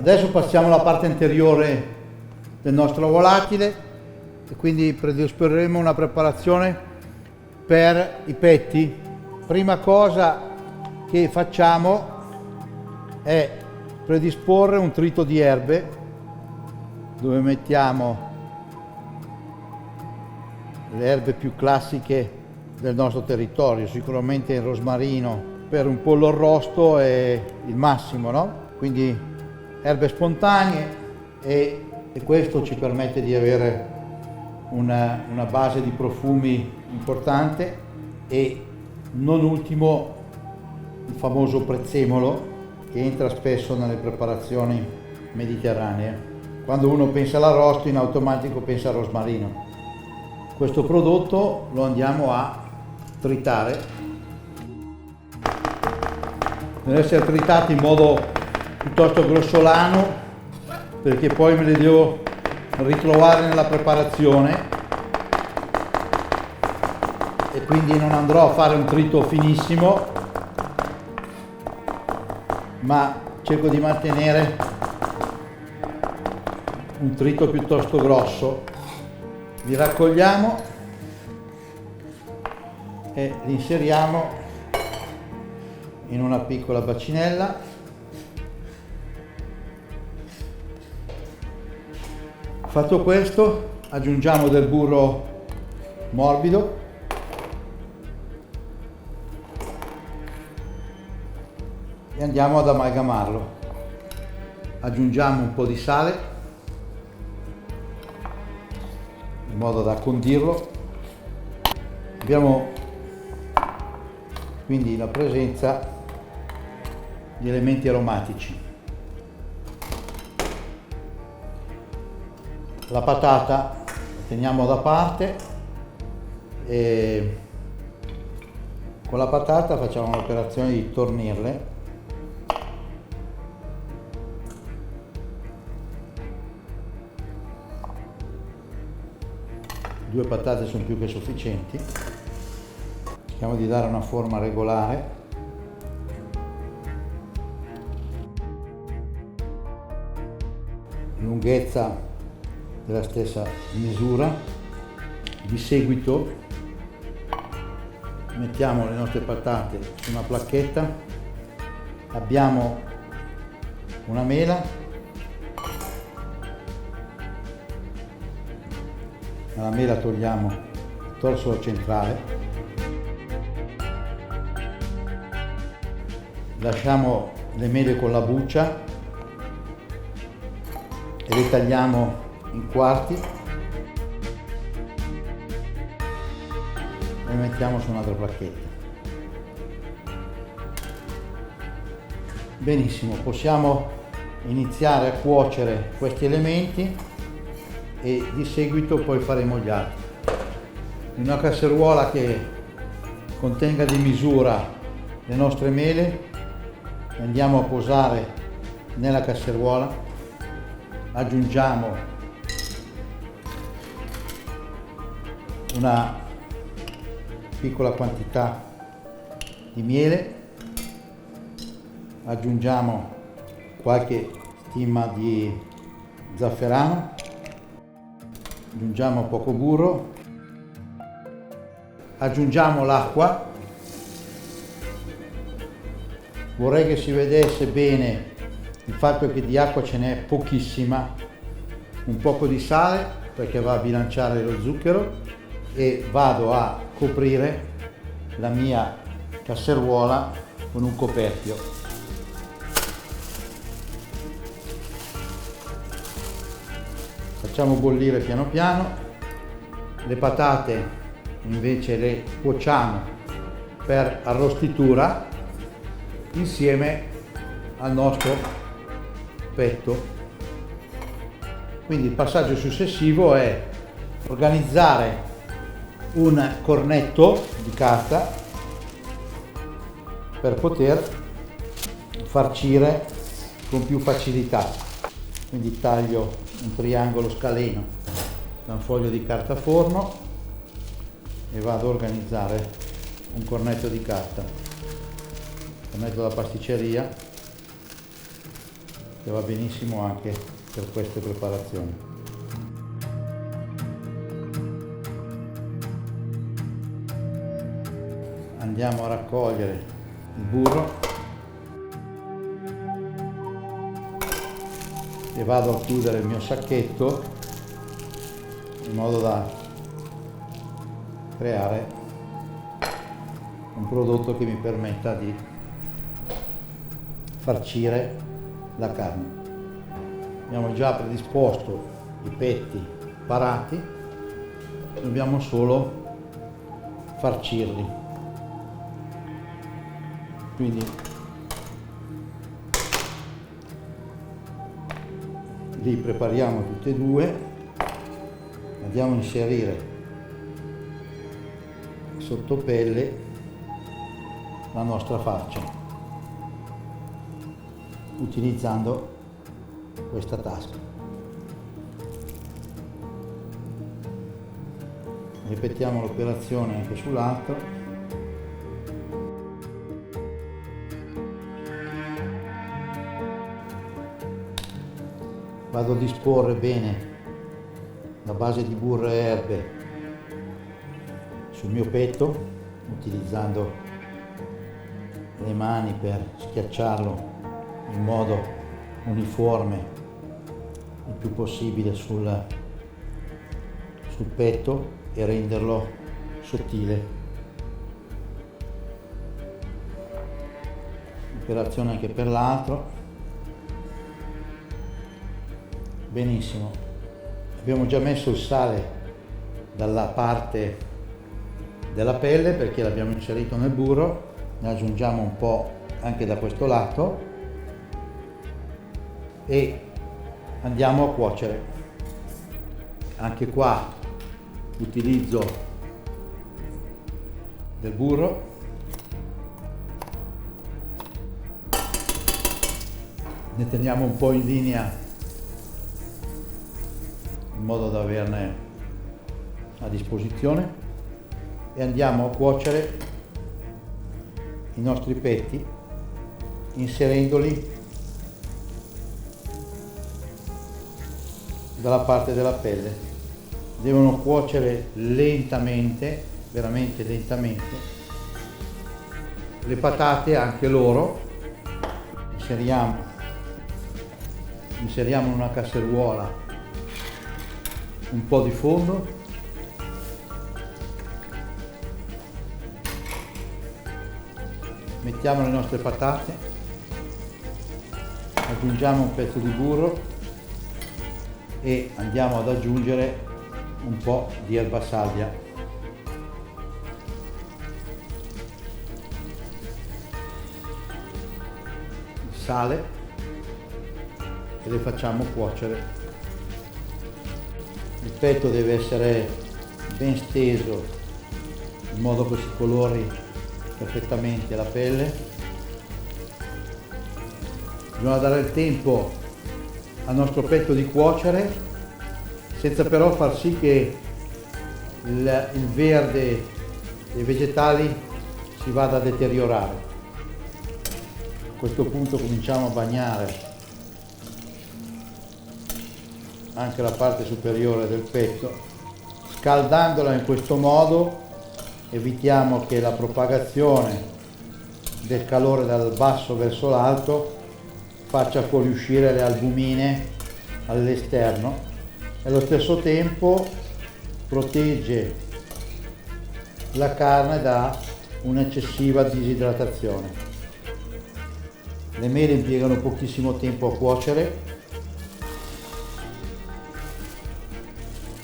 Adesso passiamo alla parte anteriore del nostro volatile e quindi predisporremo una preparazione per i petti. Prima cosa che facciamo è predisporre un trito di erbe dove mettiamo le erbe più classiche del nostro territorio, sicuramente il rosmarino per un pollo arrosto è il massimo, no? Quindi erbe spontanee e questo ci permette di avere una base di profumi importante e non ultimo il famoso prezzemolo che entra spesso nelle preparazioni mediterranee. Quando uno pensa all'arrosto in automatico pensa al rosmarino. Questo prodotto lo andiamo a tritare. Deve essere tritato in modo piuttosto grossolano perché poi me le devo ritrovare nella preparazione e quindi non andrò a fare un trito finissimo, ma cerco di mantenere un trito piuttosto grosso. Li raccogliamo e li inseriamo in una piccola bacinella. Fatto questo, aggiungiamo del burro morbido e andiamo ad amalgamarlo. Aggiungiamo un po' di sale in modo da condirlo. Abbiamo quindi la presenza di elementi aromatici. La patata la teniamo da parte e con la patata facciamo l'operazione di tornirle. Due patate sono più che sufficienti. Cerchiamo di dare una forma regolare. Lunghezza della stessa misura. Di seguito mettiamo le nostre patate su una placchetta. Abbiamo una mela. Alla mela togliamo il torsolo centrale, lasciamo le mele con la buccia e le tagliamo in quarti e le mettiamo su un'altra placchetta. Benissimo, possiamo iniziare a cuocere questi elementi e di seguito poi faremo gli altri. In una casseruola che contenga di misura le nostre mele le andiamo a posare nella casseruola, aggiungiamo una piccola quantità di miele, aggiungiamo qualche stimma di zafferano, aggiungiamo poco burro, aggiungiamo l'acqua. Vorrei che si vedesse bene il fatto che di acqua ce n'è pochissima, un poco di sale perché va a bilanciare lo zucchero e vado a coprire la mia casseruola con un coperchio. Facciamo bollire piano piano. Le patate invece le cuociamo per arrostitura insieme al nostro petto. Quindi il passaggio successivo è organizzare un cornetto di carta per poter farcire con più facilità. Quindi taglio un triangolo scaleno da un foglio di carta forno e vado a organizzare un cornetto di carta, cornetto da pasticceria che va benissimo anche per queste preparazioni. Andiamo a raccogliere il burro e vado a chiudere il mio sacchetto in modo da creare un prodotto che mi permetta di farcire la carne. Abbiamo già predisposto i petti parati, dobbiamo solo farcirli. Quindi li prepariamo tutti e due, andiamo a inserire sotto pelle la nostra faccia utilizzando questa tasca. Ripetiamo l'operazione anche sull'altro. Vado a disporre bene la base di burro e erbe sul mio petto, utilizzando le mani per schiacciarlo in modo uniforme il più possibile sul petto e renderlo sottile. Operazione anche per l'altro. Benissimo, abbiamo già messo il sale dalla parte della pelle perché l'abbiamo inserito nel burro, ne aggiungiamo un po' anche da questo lato e andiamo a cuocere. Anche qua utilizzo del burro, ne teniamo un po' in linea in modo da averne a disposizione e andiamo a cuocere i nostri petti inserendoli dalla parte della pelle. Devono cuocere lentamente, veramente lentamente. Le patate anche loro inseriamo in una casseruola un po' di fondo, mettiamo le nostre patate, aggiungiamo un pezzo di burro e andiamo ad aggiungere un po' di erba salvia. Il sale e le facciamo cuocere. Il petto deve essere ben steso in modo che si colori perfettamente la pelle. Bisogna dare il tempo al nostro petto di cuocere senza però far sì che il verde dei vegetali si vada a deteriorare. A questo punto cominciamo a bagnare anche la parte superiore del petto, scaldandola in questo modo evitiamo che la propagazione del calore dal basso verso l'alto faccia fuoriuscire le albumine all'esterno e allo stesso tempo protegge la carne da un'eccessiva disidratazione. Le mele impiegano pochissimo tempo a cuocere.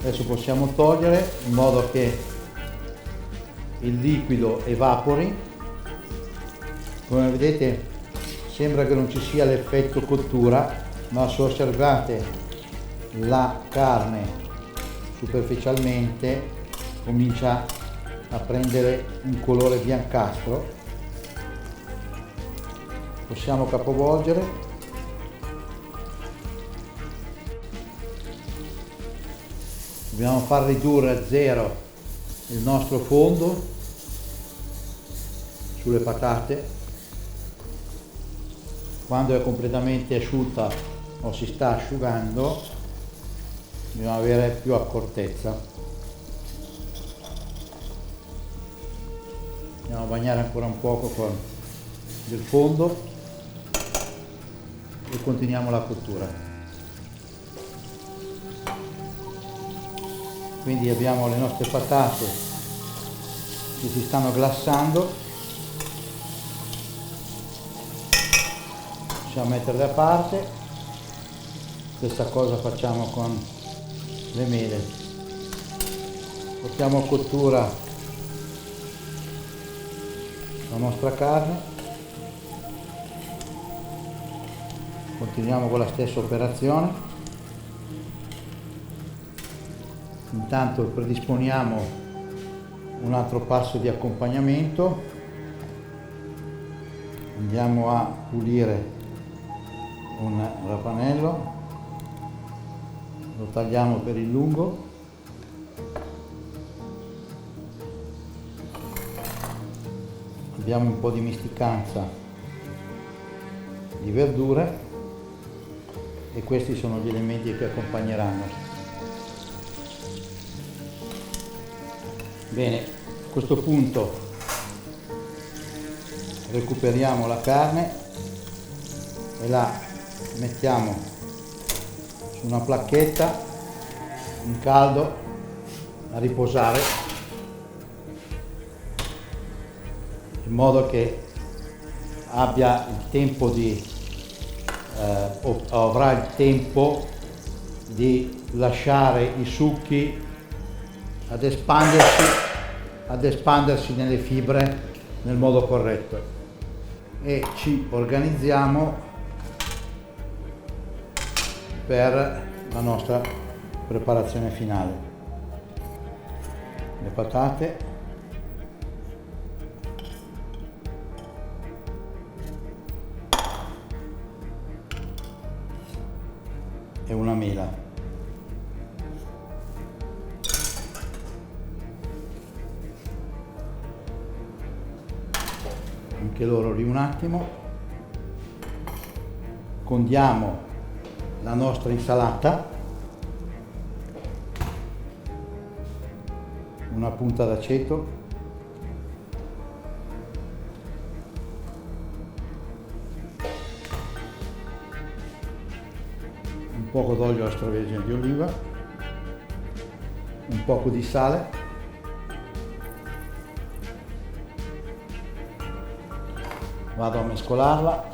Adesso possiamo togliere in modo che il liquido evapori. Come vedete sembra che non ci sia l'effetto cottura, ma se osservate la carne superficialmente comincia a prendere un colore biancastro. Possiamo capovolgere. Dobbiamo far ridurre a zero il nostro fondo sulle patate. Quando è completamente asciutta o si sta asciugando, bisogna avere più accortezza. Andiamo a bagnare ancora un poco con del fondo e continuiamo la cottura. Quindi abbiamo le nostre patate che si stanno glassando, possiamo metterle da parte. Stessa cosa facciamo con le mele. Portiamo a cottura la nostra carne, continuiamo con la stessa operazione. Intanto predisponiamo un altro passo di accompagnamento, andiamo a pulire un rapanello, lo tagliamo per il lungo, abbiamo un po' di misticanza di verdure e questi sono gli elementi che accompagneranno. Bene, a questo punto recuperiamo la carne e la mettiamo su una placchetta in caldo a riposare, in modo che abbia il tempo avrà il tempo di lasciare i succhi ad espandersi nelle fibre nel modo corretto, e ci organizziamo per la nostra preparazione finale. Le patate, e una mela. Anche loro lì un attimo. Condiamo la nostra insalata, una punta d'aceto, un poco d'olio extravergine di oliva, un poco di sale, vado a mescolarla,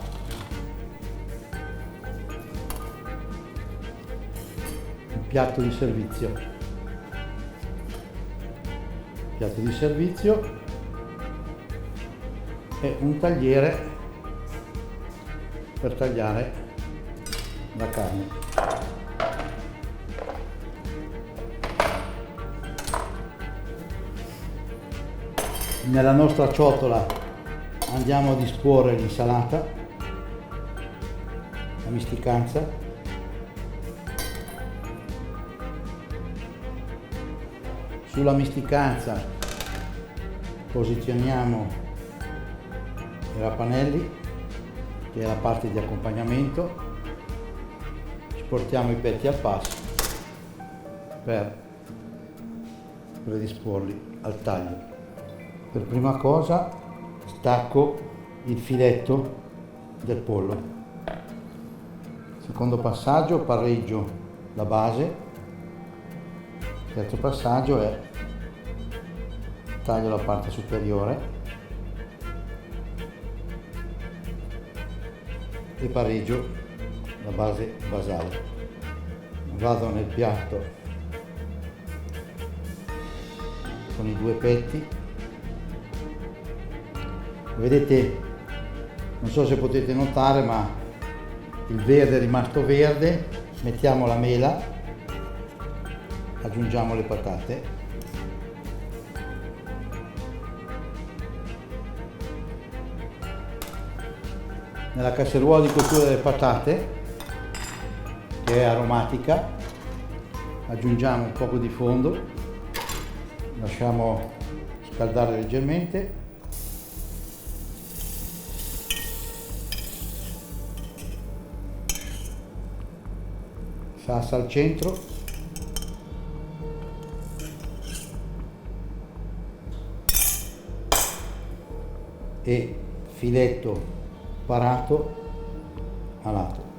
un piatto di servizio e un tagliere per tagliare la carne. Nella nostra ciotola andiamo a disporre l'insalata, la misticanza, sulla misticanza posizioniamo i rapanelli, che è la parte di accompagnamento, ci portiamo i petti al passo per predisporli al taglio. Per prima cosa stacco il filetto del pollo. Secondo passaggio pareggio la base. Terzo passaggio è taglio la parte superiore e pareggio la base basale. Vado nel piatto con i due petti. Vedete, non so se potete notare, ma il verde è rimasto verde. Mettiamo la mela, aggiungiamo le patate, nella casseruola di cottura delle patate, che è aromatica, aggiungiamo un poco di fondo, lasciamo scaldare leggermente, salsa al centro, e filetto parato a lato.